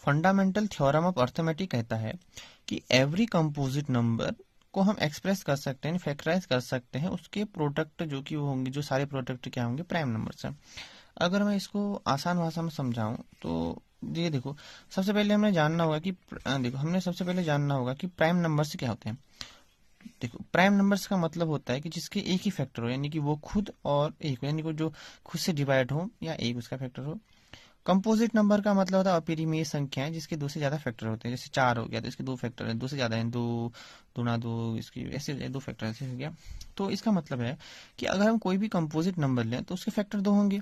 Fundamental theorem of arithmetic कहता है कि एवरी कंपोजिट नंबर को हम एक्सप्रेस कर सकते हैं, फैक्टराइज कर सकते हैं उसके प्रोडक्ट जो कि वो होंगे, जो सारे प्रोडक्ट क्या होंगे, प्राइम नंबर से। अगर मैं इसको आसान भाषा में समझाऊं तो ये देखो, सबसे पहले हमें जानना होगा कि देखो हमने सबसे पहले जानना होगा कि प्राइम नंबर्स क्या होते हैं। देखो प्राइम नंबर्स का मतलब होता है कि जिसके एक ही फैक्टर हो, यानी कि वो खुद और एक हो, यानी कि जो खुद से डिवाइड हो या एक उसका फैक्टर हो। कंपोजिट नंबर का मतलब होता है अपरिमेय संख्याएं जिसके दो से ज्यादा फैक्टर होते हैं। जैसे 4 हो गया तो इसके दो फैक्टर है, दो से ज्यादा है, दो दूना दो, इसकी ऐसे दो फैक्टर ऐसे हो गया। तो इसका मतलब है कि अगर हम कोई भी कंपोजिट नंबर लें तो उसके फैक्टर दो होंगे,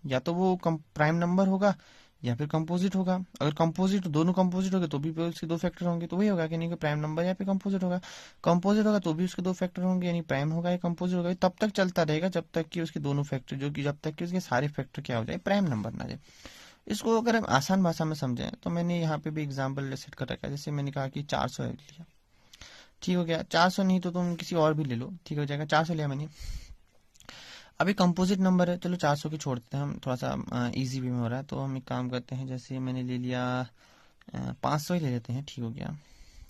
या तो वो प्राइम नंबर होगा या फिर कंपोजिट होगा। अगर कंपोजिट, दोनों कंपोजिट हो गए तो भी उसके दो फैक्टर होंगे, तो वही होगा कि नहीं कि प्राइम नंबर या फिर कंपोजिट होगा। कंपोजिट होगा तो भी उसके दो फैक्टर होंगे, यानी प्राइम होगा या कंपोजिट होगा। तब तक चलता रहेगा जब तक कि उसके दोनों फैक्टर, जो कि जब तक कि उसके सारे फैक्टर क्या हो जाए, प्राइम नंबर ना जाए। इसको अगर हम आसान भाषा में समझें तो मैंने यहाँ पे भी एग्जाम्पल सेट कर रखा है। जैसे मैंने कहा कि 400 लिया, ठीक हो गया। 400 नहीं तो तुम किसी और भी ले लो, ठीक हो जाएगा। 400 लिया मैंने। अभी कंपोजिट नंबर है, चलो 400 की छोड़ देते हैं हम, थोड़ा सा इजी भी में हो रहा है। तो हम एक काम करते हैं, जैसे मैंने ले लिया 500 ही ले लेते हैं, ठीक हो गया।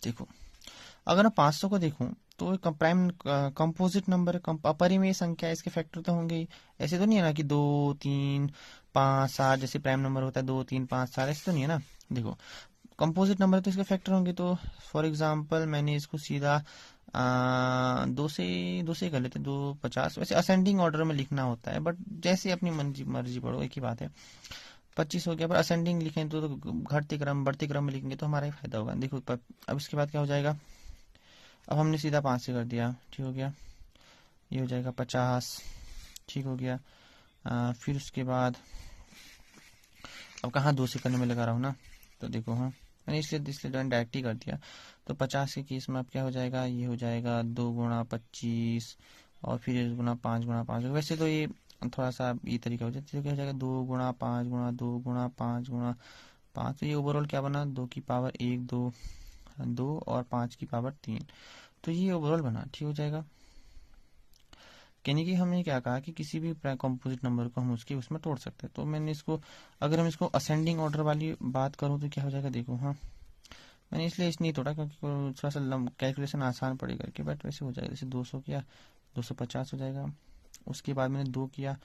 देखो अगर मैं 500 को देखूं तो एक प्राइम कंपोजिट नंबर, अपरिमेय संख्या, इसके फैक्टर तो होंगे ही। ऐसे तो नहीं है ना कि 2 3 5 7 जैसे प्राइम नंबर होता है 2 3 5 7, ऐसे तो नहीं है ना। देखो कंपोजिट नंबर तो इसके फैक्टर होंगे। तो फॉर एग्जांपल मैंने इसको सीधा दो से कर लेते, 250। वैसे असेंडिंग ऑर्डर में लिखना होता है, बट जैसे अपनी मर्जी मर्जी पढ़ो, एक ही बात है। 25 हो गया, पर असेंडिंग लिखें तो घटते क्रम बढ़ते क्रम में लिखेंगे तो हमारा ही फायदा होगा। देखो अब इसके बाद क्या हो जाएगा, अब हमने सीधा 5 से कर दिया, ठीक हो गया। ये हो जाएगा 50, ठीक हो गया। फिर उसके बाद अब कहाँ 2 से करने में लगा रहा हूँ ना, तो देखो हाँ मैंने इसलिए डायरेक्ट ही कर दिया। तो 50 के केस में अब क्या हो जाएगा, ये हो जाएगा 2 गुणा 25 और फिर 1 गुणा 5 गुणा 5। वैसे तो ये थोड़ा सा ये तरीका हो जाता है, तो क्या हो जाएगा 2 गुणा 5 गुणा 2 गुणा 5 गुणा 5। तो ये ओवरऑल क्या बना, 2 की पावर 1 2, 2 और 5 की पावर 3। तो ये ओवरऑल बना, ठीक हो जाएगा। यानी कि हमने क्या कहा कि किसी भी कंपोजिट नंबर को हम उसके उसमें तोड़ सकते हैं। तो मैंने इसको, अगर हम इसको असेंडिंग ऑर्डर वाली बात करूं तो क्या हो जाएगा, देखो हाँ मैंने इसलिए नहीं तोड़ा क्योंकि थोड़ा सा कैलकुलेशन आसान पड़ेगा करके, बट वैसे हो जाएगा। जैसे 200 किया 250 हो जाएगा। उसके बाद मैंने 2 किया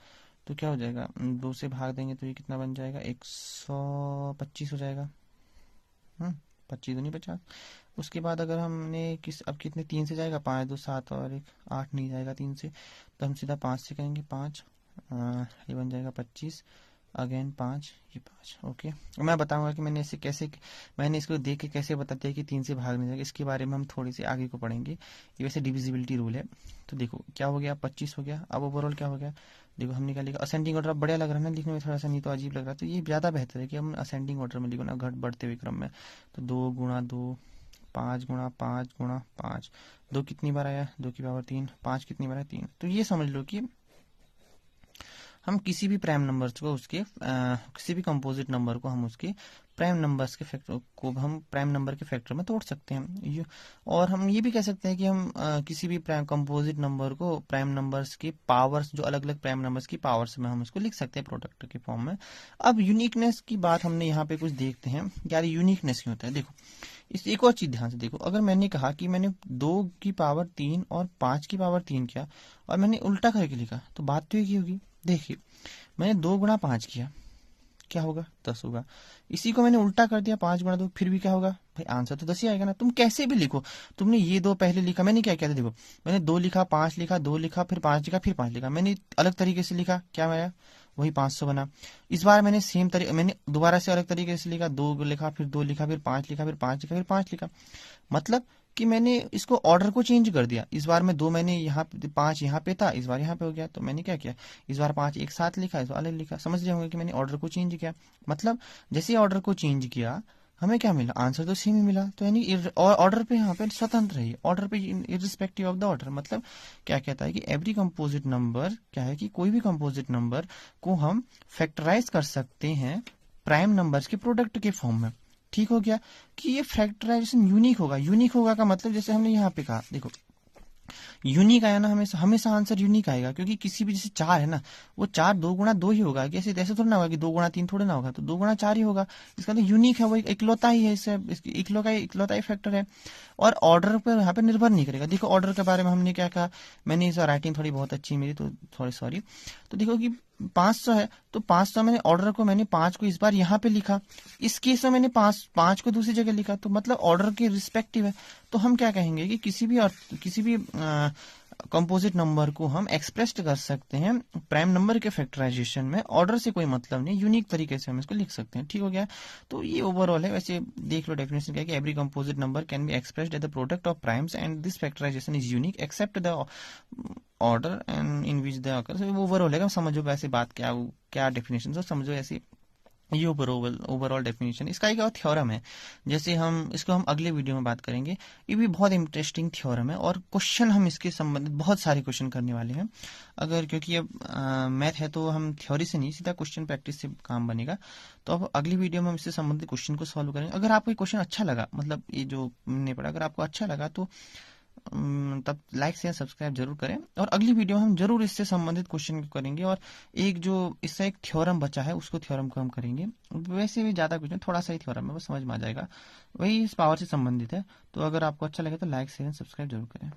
तो क्या हो जाएगा, 2 से भाग देंगे तो ये कितना बन जाएगा, 125 हो जाएगा। 25 दूनी 50। उसके बाद अगर हमने अब कितने, 3 से जाएगा, 5 2 7 और 1 8, नहीं जाएगा 3 से, तो हम सीधा 5 से करेंगे। 5 ये बन जाएगा 25, अगेन 5, ये 5। ओके, मैं बताऊंगा कि मैंने मैंने इसको देख के कैसे बता दिया कि 3 से भाग नहीं जाएगा। इसके बारे में हम थोड़ी सी आगे को पढ़ेंगे। ये वैसे डिविजिबिलिटी रूल है। तो देखो क्या हो गया, 25 हो गया। अब ओवरऑल क्या हो गया, देखो हमने क्या लिखा, असेंडिंग ऑर्डर। बढ़िया लग रहा है ना लिखने में, थोड़ा सा नहीं तो अजीब लग रहा है। तो ये ज़्यादा बेहतर है कि हम असेंडिंग ऑर्डर में लिखो ना, घट बढ़ते हुए क्रम में। तो 2 गुणा 2, 5 गुणा 5 गुणा 5। 2 कितनी बार आया, 2 की पावर 3। 5 कितनी बार आया, 3। तो ये समझ लो कि हम किसी भी प्राइम नंबर्स को उसके किसी भी कंपोजिट नंबर को हम उसके प्राइम नंबर्स के फैक्टर को हम प्राइम नंबर के फैक्टर में तोड़ सकते हैं। और हम ये भी कह सकते हैं कि हम किसी भी कंपोजिट नंबर को प्राइम नंबर्स की पावर्स, जो अलग अलग प्राइम नंबर्स की पावर्स में हम उसको लिख सकते हैं प्रोडक्ट के फॉर्म में। अब यूनिकनेस की बात हमने यहाँ पे कुछ देखते हैं, यार यूनिकनेस क्यों होता है। देखो इस एक और चीज ध्यान से देखो, अगर मैंने कहा कि मैंने 2 की पावर 3 और 5 की पावर 3 किया और मैंने उल्टा करके लिखा तो बात तो एक ही होगी। देखिए मैंने 2 गुणा 5 किया, क्या होगा, 10 होगा। इसी को मैंने उल्टा कर दिया, 5 गुणा 2, फिर भी क्या होगा भाई, आंसर तो 10 ही आएगा ना। तुम कैसे भी लिखो, तुमने ये 2 पहले लिखा, मैंने क्या किया था, देखो मैंने 2 लिखा, 5 लिखा, 2 लिखा, फिर 5 लिखा, फिर 5 लिखा। मैंने अलग तरीके से लिखा, क्या आया, वही 500 बना। इस बार मैंने सेम तरीके, मैंने दोबारा से अलग तरीके से लिखा, 2 लिखा, फिर 2 लिखा, फिर 5 लिखा, फिर 5 लिखा, फिर 5 लिखा। मतलब कि मैंने इसको ऑर्डर को चेंज कर दिया। इस बार में 2 मैंने यहाँ 5 यहाँ पे था, इस बार यहाँ पे हो गया। तो मैंने क्या किया, इस बार 5 एक साथ लिखा, इस बार अलग लिखा। समझ रहे होंगे कि मैंने ऑर्डर को चेंज किया। मतलब जैसे ऑर्डर को चेंज किया हमें क्या मिला, आंसर तो सेम ही मिला। तो यानी ऑर्डर पे यहाँ पे स्वतंत्र है, ऑर्डर पे इररिस्पेक्टिव ऑफ द ऑर्डर। मतलब क्या कहता है कि एवरी कंपोजिट नंबर क्या है कि कोई भी कंपोजिट नंबर को हम फैक्टराइज कर सकते हैं प्राइम नंबर्स के प्रोडक्ट के फॉर्म में। ठीक हो गया कि ये फैक्टराइजेशन यूनिक होगा। यूनिक होगा का मतलब जैसे हमने यहाँ पे कहा, देखो यूनिक आया ना, हमेशा हमेशा आंसर यूनिक आएगा, क्योंकि किसी भी, जैसे 4 है ना, वो 4 2 गुणा 2 ही होगा, कैसे ऐसे थोड़ा ना होगा कि 2 गुणा 3 थोड़ा ना होगा, तो 2 गुणा 4 ही होगा। इसका तो यूनिक है, वो इकलौता ही है, इससे इकलौता ही फैक्टर है। और ऑर्डर पर यहाँ पे निर्भर नहीं करेगा। देखो ऑर्डर के बारे में हमने क्या कहा, मैंने इस राइटिंग थोड़ी बहुत अच्छी है मेरी, तो थोड़ी सॉरी। तो देखो कि 500 है, तो 500 मैंने ऑर्डर को, मैंने 5 को इस बार यहाँ पे लिखा, इस केस में मैंने 5 को दूसरी जगह लिखा, तो मतलब ऑर्डर के रिस्पेक्टिव है। तो हम क्या कहेंगे कि किसी भी कंपोजिट नंबर को हम एक्सप्रेस कर सकते हैं प्राइम नंबर के फैक्टराइजेशन में, ऑर्डर से कोई मतलब नहीं, यूनिक तरीके से हम इसको लिख सकते हैं। ठीक हो गया। तो ये ओवरऑल है। वैसे देख लो डेफिनेशन क्या है कि every composite number can be expressed as the product of primes and this factorisation is unique except the order and in which they occur. Overall है, समझो वैसे बात क्या क्या डेफिनेशन हो, समझो ऐसी, ये ओवरऑल डेफिनेशन। इसका एक और थ्योरम है, जैसे हम इसको हम अगले वीडियो में बात करेंगे। ये भी बहुत इंटरेस्टिंग थ्योरम है, और क्वेश्चन हम इसके संबंधित बहुत सारे क्वेश्चन करने वाले हैं। अगर, क्योंकि अब मैथ है तो हम थ्योरी से नहीं, सीधा क्वेश्चन प्रैक्टिस से काम बनेगा। तो अब अगली वीडियो में हम इससे संबंधित क्वेश्चन को सॉल्व करेंगे। अगर आपको ये क्वेश्चन अच्छा लगा, मतलब ये जो हमने पढ़ा, अगर आपको अच्छा लगा तो तब लाइक शेयर सब्सक्राइब जरूर करें। और अगली वीडियो में हम जरूर इससे संबंधित क्वेश्चन करेंगे, और एक जो इससे एक थ्योरम बचा है उसको, थ्योरम को हम करेंगे। वैसे भी ज़्यादा कुछ नहीं, थोड़ा सा ही थ्योरम है, वो समझ में आ जाएगा, वही इस पावर से संबंधित है। तो अगर आपको अच्छा लगे तो लाइक शेयर सब्सक्राइब जरूर करें।